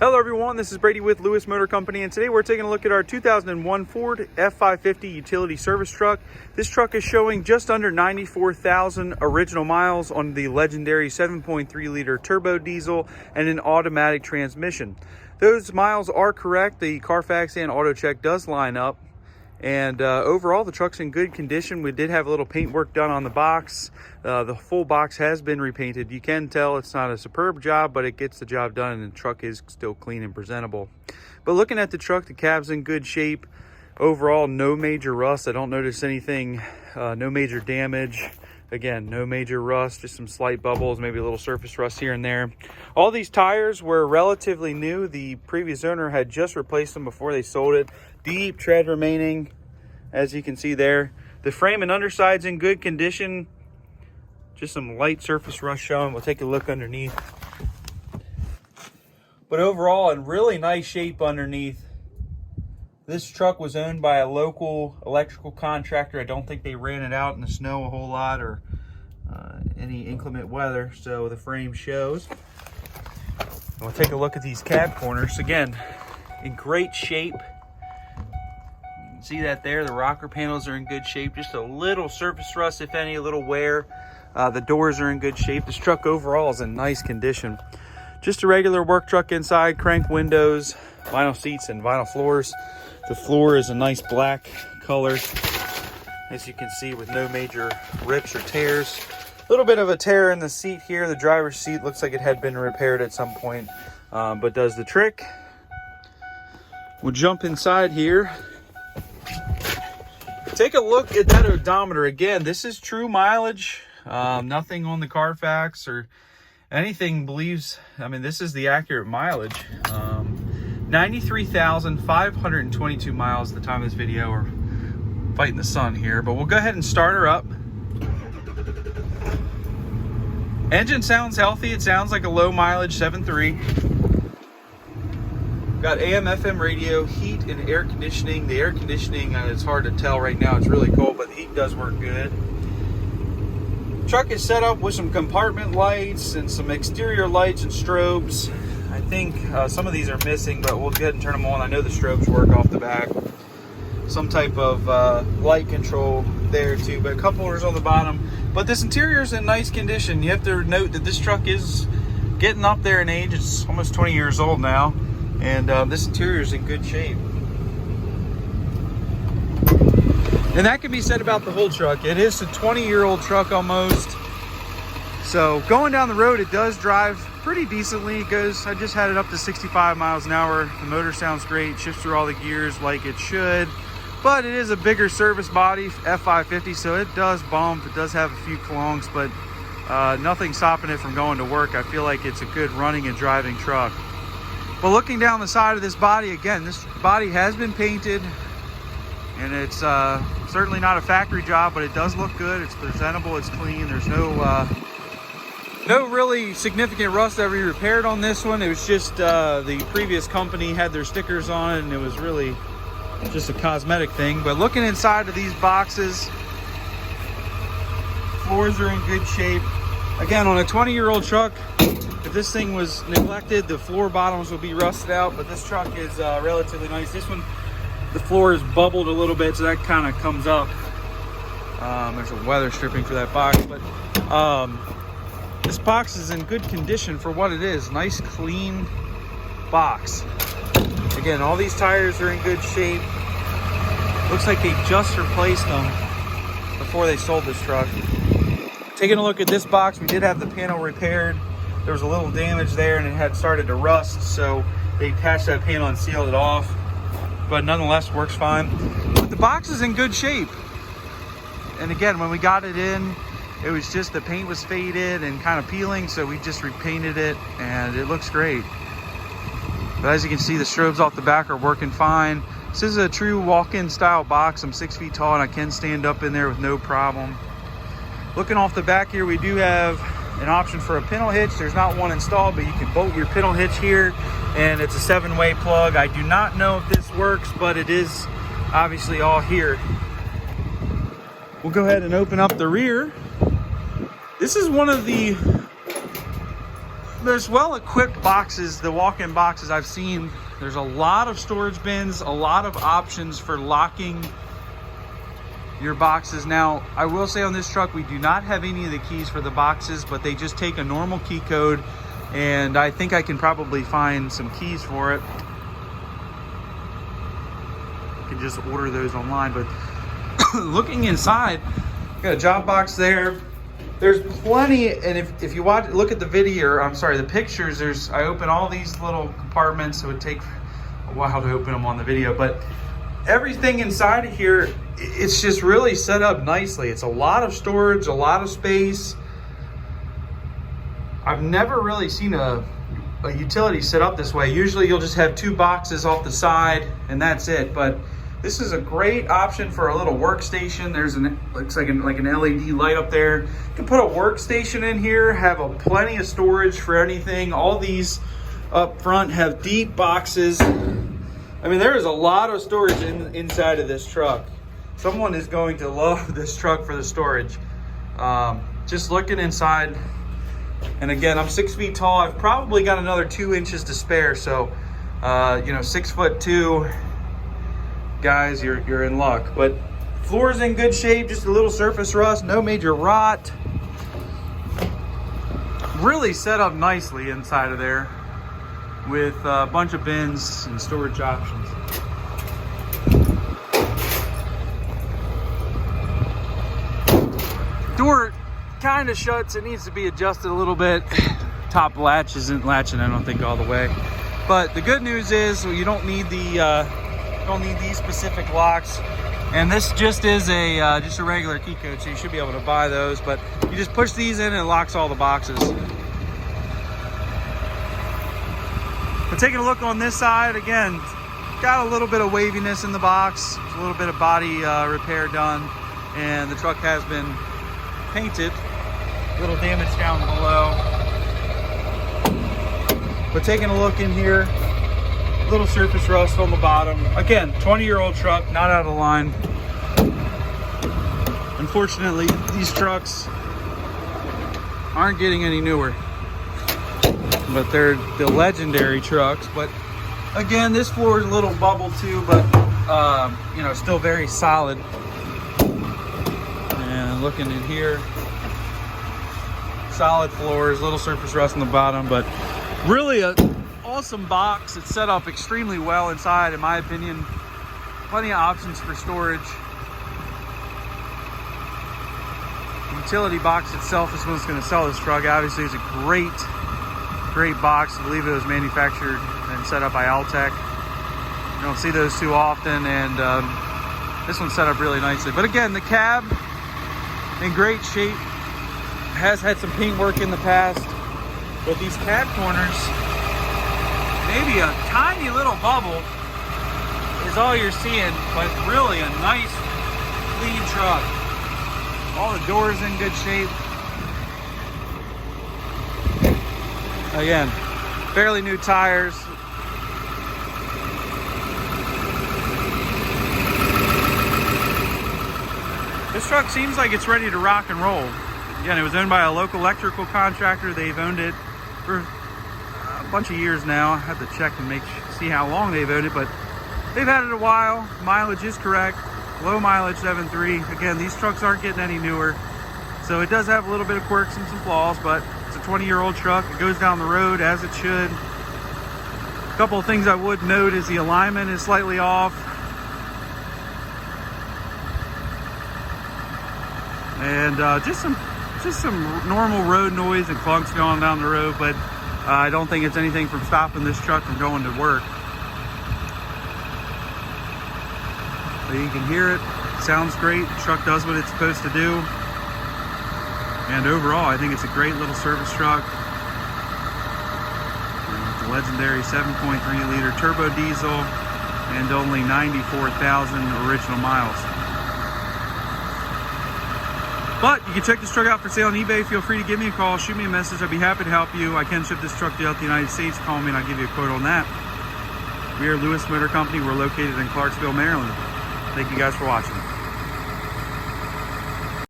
Hello everyone, this is Brady with Lewis Motor Company, and today we're taking a look at our 2001 Ford F-550 utility service truck. This truck is showing just under 94,000 original miles on the legendary 7.3 liter turbo diesel and an automatic transmission. Those miles are correct. The Carfax and AutoCheck does line up. And overall, the truck's in good condition. We did have a little paint work done on the box. The full box has been repainted. You can tell it's not a superb job, but it gets the job done, and the truck is still clean and presentable. But looking at the truck, the cab's in good shape. Overall, no major rust. I don't notice anything, no major damage. Again, no major rust, just some slight bubbles, maybe a little surface rust here and there. All these tires were relatively new. The previous owner had just replaced them before they sold it. Deep tread remaining, as you can see there. The frame and underside's in good condition. Just some light surface rust showing. We'll take a look underneath. But overall, in really nice shape underneath. This truck was owned by a local electrical contractor. I don't think they ran it out in the snow a whole lot or any inclement weather, so the frame shows. And we'll take a look at these cab corners. Again, in great shape. You can see that there. The rocker panels are in good shape. Just a little surface rust, if any, a little wear. The doors are in good shape. This truck overall is in nice condition. Just a regular work truck inside, crank windows, vinyl seats and vinyl floors. The floor is a nice black color, as you can see, with no major rips or tears. A little bit of a tear in the seat here. The driver's seat looks like it had been repaired at some point, but does the trick. We'll jump inside here. Take a look at that odometer. Again, this is true mileage. Nothing on the Carfax or anything believes, I mean, this is the accurate mileage. 93,522 miles at the time of this video. We're fighting the sun here, but we'll go ahead and start her up. Engine sounds healthy. It sounds like a low mileage 7.3. Got AM, FM radio, heat and air conditioning. The air conditioning, it's hard to tell right now. It's really cold, but the heat does work good. Truck is set up with some compartment lights and some exterior lights and strobes. I think some of these are missing, but we'll go ahead and turn them on. I know the strobes work off the back. Some type of light control there too, but couplers on the bottom. But this interior is in nice condition. You have to note that this truck is getting up there in age. It's almost 20 years old now, and this interior is in good shape. And that can be said about the whole truck. It is a 20-year-old truck almost. So going down the road, it does drive pretty decently. It goes, I just had it up to 65 miles an hour. The motor sounds great, shifts through all the gears like it should. But it is a bigger service body, F-550, so it does bump. It does have a few clunks, but nothing stopping it from going to work. I feel like it's a good running and driving truck. But looking down the side of this body, again, this body has been painted. And it's certainly not a factory job, but it does look good. It's presentable, it's clean. There's no really significant rust ever repaired on this one. It was just the previous company had their stickers on it, and it was really just a cosmetic thing. But looking inside of these boxes, floors are in good shape. Again, on a 20-year-old truck, if this thing was neglected, the floor bottoms would be rusted out, but this truck is relatively nice. This one, the floor is bubbled a little bit, so that kind of comes up. There's a weather stripping for that box, but this box is in good condition for what it is. Nice, clean box. Again, all these tires are in good shape. Looks like they just replaced them before they sold this truck. Taking a look at this box, we did have the panel repaired. There was a little damage there, and it had started to rust, so they patched that panel and sealed it off. But nonetheless, works fine. But the box is in good shape. And again, when we got it in, it was just the paint was faded and kind of peeling, so we just repainted it, and it looks great. But as you can see, the strobes off the back are working fine. This is a true walk-in style box. I'm 6 feet tall, and I can stand up in there with no problem. Looking off the back here, we do have an option for a pintle hitch. There's not one installed, but you can bolt your pintle hitch here, and it's a 7-way plug. I do not know if this works, but it is obviously all here. We'll go ahead and open up the rear. This is one of the There's well-equipped boxes, the walk-in boxes I've seen. There's a lot of storage bins, a lot of options for locking your boxes. Now, I will say on this truck, we do not have any of the keys for the boxes, but they just take a normal key code, and I think I can probably find some keys for it. You can just order those online, but looking inside, got a job box there. There's plenty, and if you look at the video, I'm sorry, the pictures, I open all these little compartments, so it would take a while to open them on the video, but everything inside of here, it's just really set up nicely. It's a lot of storage, a lot of space. I've never really seen a utility set up this way. Usually you'll just have two boxes off the side and that's it, but this is a great option for a little workstation. There's looks like an LED light up there. You can put a workstation in here, have plenty of storage for anything. All these up front have deep boxes. I mean, there is a lot of storage inside of this truck. Someone is going to love this truck for the storage. Just looking inside, and again, I'm 6 feet tall. I've probably got another 2 inches to spare. So, you know, 6'2", guys, you're in luck. But floor is in good shape, just a little surface rust, no major rot. Really set up nicely inside of there with a bunch of bins and storage options. Door kind of shuts. It needs to be adjusted a little bit. Top latch isn't latching, I don't think, all the way. But the good news is you don't need these specific locks, and this just is just a regular key code, so you should be able to buy those. But you just push these in and it locks all the boxes. But taking a look on this side, again, got a little bit of waviness in the box, a little bit of body repair done, and the truck has been painted. A little damage down below. But taking a look in here, little surface rust on the bottom. Again, 20-year-old truck, not out of line. Unfortunately, these trucks aren't getting any newer, but they're the legendary trucks. But again, this floor is a little bubbled too, but you know, still very solid. And looking in here, solid floors, little surface rust on the bottom, but really a awesome box. It's set up extremely well inside, in my opinion. Plenty of options for storage. The utility box itself is what's going to sell this truck. Obviously, it's a great box. I believe it was manufactured and set up by Altec. You don't see those too often, and this one's set up really nicely. But again, the cab in great shape. Has had some paint work in the past, but these cab corners, maybe a tiny little bubble is all you're seeing, but really a nice clean truck. All the doors in good shape. Again, fairly new tires. This truck seems like it's ready to rock and roll. Again, it was owned by a local electrical contractor. They've owned it for a bunch of years now. I have to check and see how long they've owned it, but they've had it a while. Mileage is correct. Low mileage 7.3. Again, these trucks aren't getting any newer, so it does have a little bit of quirks and some flaws, but it's a 20-year-old truck. It goes down the road as it should. A couple of things I would note is the alignment is slightly off. And just some normal road noise and clunks going down the road, but I don't think it's anything from stopping this truck from going to work. So you can hear it. Sounds great. The truck does what it's supposed to do. And overall, I think it's a great little service truck. The legendary 7.3 liter turbo diesel and only 94,000 original miles. But you can check this truck out for sale on eBay. Feel free to give me a call, shoot me a message. I'd be happy to help you. I can ship this truck throughout the United States. Call me and I'll give you a quote on that. We are Lewis Motor Company. We're located in Clarksville, Maryland. Thank you guys for watching.